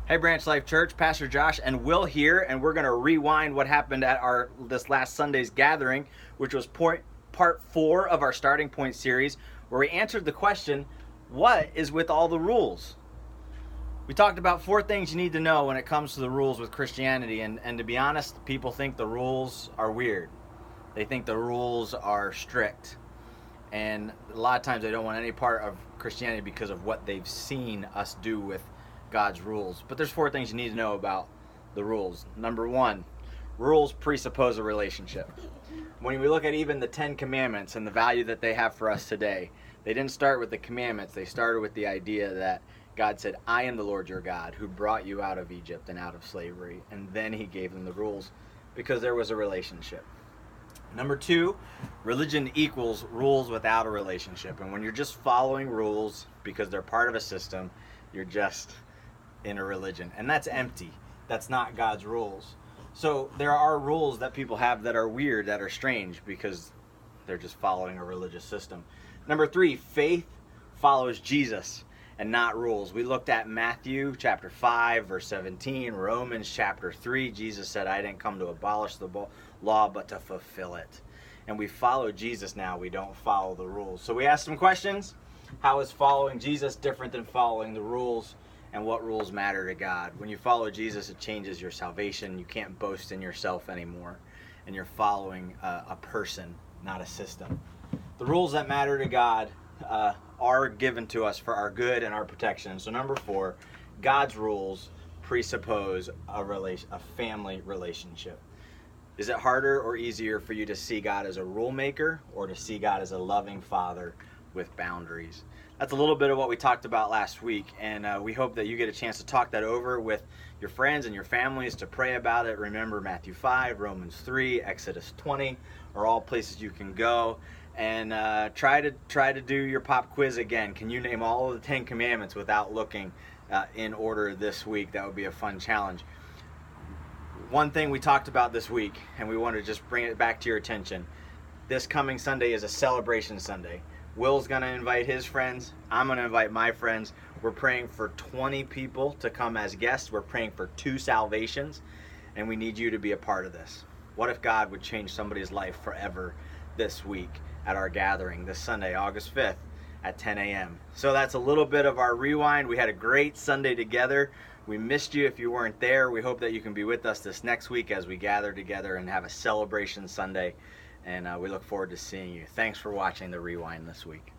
Hey Branch Life Church, Pastor Josh and Will here, and we're going to rewind what happened at this last Sunday's gathering, which was part 4 of our Starting Point series, where we answered the question, what is with all the rules? We talked about 4 things you need to know when it comes to the rules with Christianity, and to be honest, people think the rules are weird. They think the rules are strict, and a lot of times they don't want any part of Christianity because of what they've seen us do with God's rules. But there's 4 things you need to know about the rules. Number 1, rules presuppose a relationship. When we look at even the 10 commandments and the value that they have for us today, they didn't start with the commandments. They started with the idea that God said, I am the Lord your God who brought you out of Egypt and out of slavery. And then he gave them the rules because there was a relationship. Number 2, religion equals rules without a relationship. And when you're just following rules because they're part of a system, you're just in a religion, and that's empty. That's not God's rules. So there are rules that people have that are weird, that are strange, because they're just following a religious system. Number 3, faith follows Jesus and not rules. We looked at Matthew chapter 5 verse 17, Romans chapter 3. Jesus said, I didn't come to abolish the law but to fulfill it. And we follow Jesus now. We don't follow the rules. So we asked some questions. How is following Jesus different than following the rules? And what rules matter to God? When you follow Jesus, it changes your salvation. You can't boast in yourself anymore. And you're following a person, not a system. The rules that matter to God are given to us for our good and our protection. So number 4, God's rules presuppose a family relationship. Is it harder or easier for you to see God as a rule maker or to see God as a loving father with boundaries? That's a little bit of what we talked about last week, and we hope that you get a chance to talk that over with your friends and your families, to pray about it. Remember, Matthew 5, Romans 3, Exodus 20 are all places you can go, and try to do your pop quiz again. Can you name all of the 10 commandments without looking in order this week? That would be a fun challenge. One thing we talked about this week, and we want to just bring it back to your attention. This coming Sunday is a celebration Sunday. Will's going to invite his friends. I'm going to invite my friends. We're praying for 20 people to come as guests. We're praying for 2 salvations, and we need you to be a part of this. What if God would change somebody's life forever this week at our gathering this Sunday, August 5th at 10 a.m. So that's a little bit of our rewind. We had a great Sunday together. We missed you if you weren't there. We hope that you can be with us this next week as we gather together and have a celebration Sunday. And we look forward to seeing you. Thanks for watching the Rewind this week.